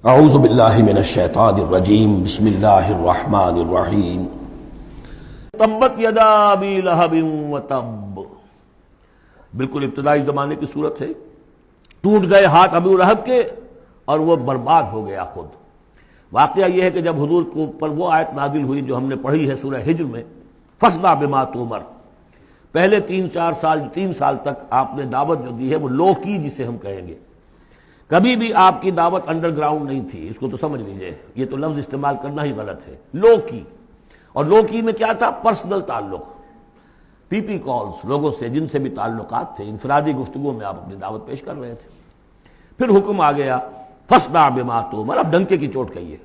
اعوذ باللہ من الشیطان الرجیم بسم اللہ الرحمن الرحیم تبت یدا ابی لہب وتب، بالکل ابتدائی زمانے کی صورت ہے۔ ٹوٹ گئے ہاتھ ابو لہب کے اور وہ برباد ہو گیا خود۔ واقعہ یہ ہے کہ جب حضور کو پر وہ آیت نازل ہوئی جو ہم نے پڑھی ہے سورہ ہجر میں، فاصدع بما تؤمر، پہلے 3 سال تک آپ نے دعوت جو دی ہے وہ لو کی، جسے ہم کہیں گے۔ کبھی بھی آپ کی دعوت انڈر گراؤنڈ نہیں تھی، اس کو تو سمجھ لیجئے، یہ تو لفظ استعمال کرنا ہی غلط ہے، لو کی۔ اور لو کی میں کیا تھا؟ پرسنل تعلق، پی کالز، لوگوں سے جن سے بھی تعلقات تھے، انفرادی گفتگو میں آپ اپنی دعوت پیش کر رہے تھے۔ پھر حکم آ گیا فاصدع بما تؤمر، اب ڈنکے کی چوٹ کہیے۔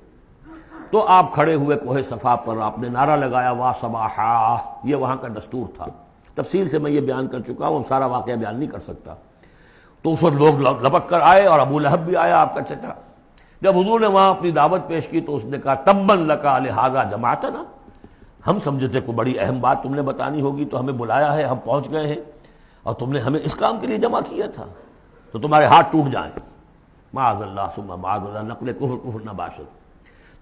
تو آپ کھڑے ہوئے کوہ صفا پر، آپ نے نعرہ لگایا وا صباحا، یہ وہاں کا دستور تھا۔ تفصیل سے میں یہ بیان کر چکا ہوں، سارا واقعہ بیان نہیں کر سکتا۔ تو اس وقت لوگ لپک کر آئے اور ابو لہب بھی آیا، آپ کا چچا۔ جب حضور نے وہاں اپنی دعوت پیش کی تو اس نے کہا تباً لکا لہذا جمعتنا، ہم سمجھے تھے کوئی بڑی اہم بات تم نے بتانی ہوگی تو ہمیں بلایا ہے، ہم پہنچ گئے ہیں اور تم نے ہمیں اس کام کے لیے جمع کیا تھا، تو تمہارے ہاتھ ٹوٹ جائیں۔ معاذ اللہ ثم معاذ اللہ، نقل کفر نہ باشد۔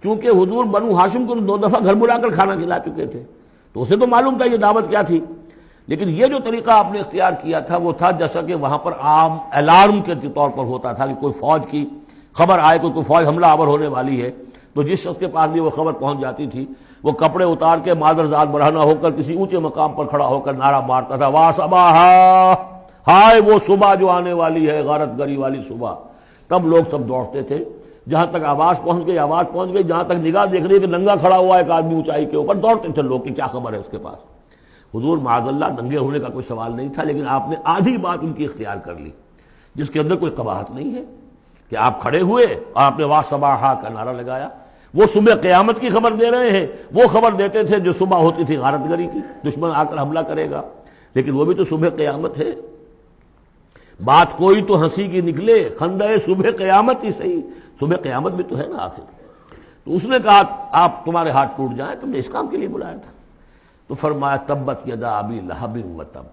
چونکہ حضور بنو ہاشم کو 2 دفعہ گھر بلا کر کھانا کھلا چکے تھے، تو اسے تو معلوم تھا یہ دعوت کیا تھی۔ لیکن یہ جو طریقہ آپ نے اختیار کیا تھا وہ تھا جیسا کہ وہاں پر عام الارم کے طور پر ہوتا تھا کہ کوئی فوج کی خبر آئے، کوئی فوج حملہ آور ہونے والی ہے، تو جس شخص کے پاس بھی وہ خبر پہنچ جاتی تھی وہ کپڑے اتار کے مادر ذات برہنہ ہو کر کسی اونچے مقام پر کھڑا ہو کر نعرہ مارتا تھا وا صباحا، ہائے وہ صبح جو آنے والی ہے، غارت گری والی صبح۔ تب لوگ سب دوڑتے تھے، جہاں تک آواز پہنچ گئی، جہاں تک نگاہ دیکھ رہی ہے کہ ننگا کھڑا ہوا ہے ایک آدمی اونچائی کے اوپر، دوڑتے تھے لوگ کہ کیا خبر ہے اس کے پاس۔ حضور معاذ اللہ ننگے ہونے کا کوئی سوال نہیں تھا، لیکن آپ نے آدھی بات ان کی اختیار کر لی جس کے اندر کوئی قباحت نہیں ہے، کہ آپ کھڑے ہوئے اور آپ نے وا صباحا کا نعرہ لگایا۔ وہ صبح قیامت کی خبر دے رہے ہیں، وہ خبر دیتے تھے جو صبح ہوتی تھی غارت گری کی، دشمن آ کر حملہ کرے گا، لیکن وہ بھی تو صبح قیامت ہے۔ بات کوئی تو ہنسی کی نکلے، خندہ صبح قیامت ہی صحیح، صبح قیامت بھی تو ہے نا آخر۔ تو اس نے کہا آپ تمہارے ہاتھ ٹوٹ جائیں، تم نے اس کام کے لیے بلایا تھا۔ تو فرمایا تبت یدا ابی لہب وتب،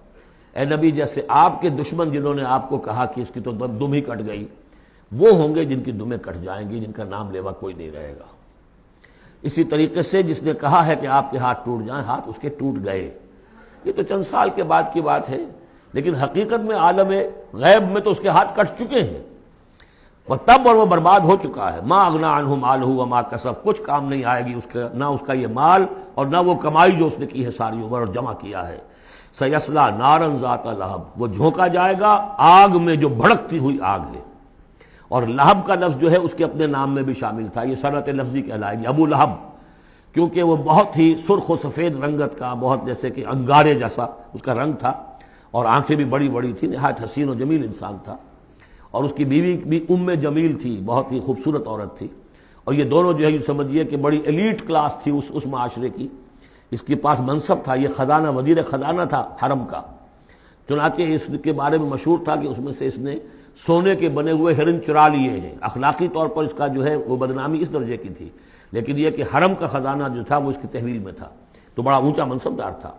اے نبی جیسے آپ کے دشمن جنہوں نے آپ کو کہا کہ اس کی تو دم ہی کٹ گئی، وہ ہوں گے جن کی دمیں کٹ جائیں گی، جن کا نام لیوا کوئی نہیں رہے گا۔ اسی طریقے سے جس نے کہا ہے کہ آپ کے ہاتھ ٹوٹ جائیں، ہاتھ اس کے ٹوٹ گئے۔ یہ تو چند سال کے بعد کی بات ہے، لیکن حقیقت میں عالم غیب میں تو اس کے ہاتھ کٹ چکے ہیں، وہ تب اور وہ برباد ہو چکا ہے۔ ما اغنی عنہ مالہ وما کسب، کچھ کام نہیں آئے گی اس کا، نہ اس کا یہ مال اور نہ وہ کمائی جو اس نے کی ہے ساری عمر اور جمع کیا ہے۔ سیصلی نارا ذات لہب، وہ جھونکا جائے گا آگ میں جو بھڑکتی ہوئی آگ ہے۔ اور لہب کا لفظ جو ہے اس کے اپنے نام میں بھی شامل تھا، یہ صنعت لفظی کہلائے گی ابو لہب، کیونکہ وہ بہت ہی سرخ و سفید رنگت کا، بہت جیسے کہ انگارے جیسا اس کا رنگ تھا، اور آنکھیں بھی بڑی بڑی تھی، نہایت حسین و جمیل انسان تھا۔ اور اس کی بیوی بھی جمیل تھی، بہت ہی خوبصورت عورت تھی، اور یہ دونوں جو ہے یہ سمجھیے کہ بڑی ایلیٹ کلاس تھی اس معاشرے کی۔ اس کے پاس منصب تھا، یہ خزانہ، وزیر خزانہ تھا حرم کا۔ چنانچہ اس کے بارے میں مشہور تھا کہ اس میں سے اس نے سونے کے بنے ہوئے ہرن چرا لیے ہیں۔ اخلاقی طور پر اس کا جو ہے وہ بدنامی اس درجے کی تھی، لیکن یہ کہ حرم کا خزانہ جو تھا وہ اس کی تحویل میں تھا، تو بڑا اونچا منصب دار تھا۔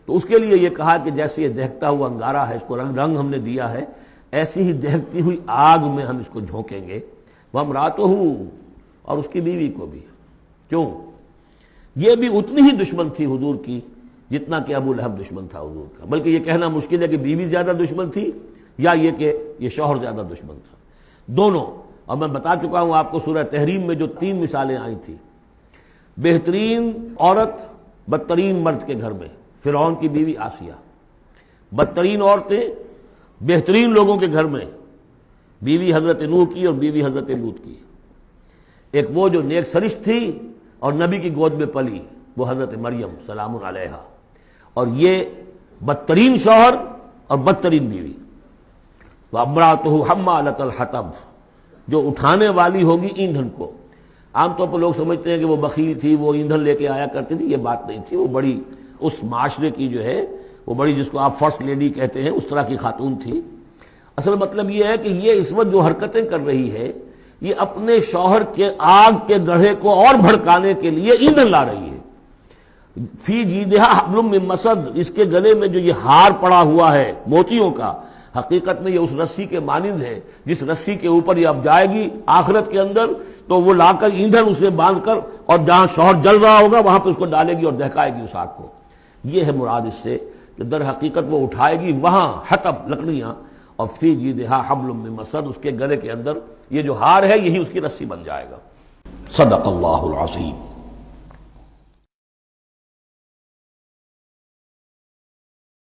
تو اس کے لیے یہ کہا کہ جیسے یہ دہکتا ہوا انگارہ ہے، اس کو رنگ ہم نے دیا ہے، ایسی ہی دہکتی ہوئی آگ میں ہم اس کو جھونکیں گے، وامرأتہ، اور اس کی بیوی کو بھی۔ کیوں؟ یہ بھی اتنی ہی دشمن تھی حضور کی جتنا کہ ابو لہب دشمن تھا حضور کا، بلکہ یہ کہنا مشکل ہے کہ بیوی زیادہ دشمن تھی یا یہ کہ یہ شوہر زیادہ دشمن تھا، دونوں۔ اور میں بتا چکا ہوں آپ کو سورہ تحریم میں جو 3 مثالیں آئی تھی، بہترین عورت بدترین مرد کے گھر میں، فرعون کی بیوی آسیہ، بدترین عورتیں بہترین لوگوں کے گھر میں، بیوی حضرت نوح کی اور بیوی حضرت لوط کی۔ ایک وہ جو نیک سرشت تھی اور نبی کی گود میں پلی، وہ حضرت مریم سلام علیہا، اور یہ بدترین شوہر اور بدترین بیوی۔ وامرأتہ حمالۃ الحطب، جو اٹھانے والی ہوگی ایندھن کو۔ عام طور پر لوگ سمجھتے ہیں کہ وہ بخیل تھی، وہ ایندھن لے کے آیا کرتی تھی، یہ بات نہیں تھی، وہ بڑی اس معاشرے کی جو ہے وہ بڑی، جس کو آپ فرسٹ لیڈی کہتے ہیں، اس طرح کی خاتون تھی۔ اصل مطلب یہ ہے کہ یہ اس وقت جو حرکتیں کر رہی ہے یہ اپنے شوہر کے آگ کے گڑھے کو اور بھڑکانے کے لیے ایندھن لا رہی ہے۔ فی جیدہا حبل من مسد، اس کے گلے میں جو یہ ہار پڑا ہوا ہے موتیوں کا، حقیقت میں یہ اس رسی کے مانند ہے جس رسی کے اوپر یہ اب جائے گی آخرت کے اندر، تو وہ لا کر ایندھن اسے باندھ کر اور جہاں شوہر جل رہا ہوگا وہاں پہ اس کو ڈالے گی اور دہکائے گی اس آگ کو۔ یہ ہے مراد اس سے کہ در حقیقت وہ اٹھائے گی وہاں حطب لکڑیاں، اور فی جیدہا حبل من مسد، اس کے گلے کے اندر یہ جو ہار ہے یہی اس کی رسی بن جائے گا۔ صدق اللہ العظیم۔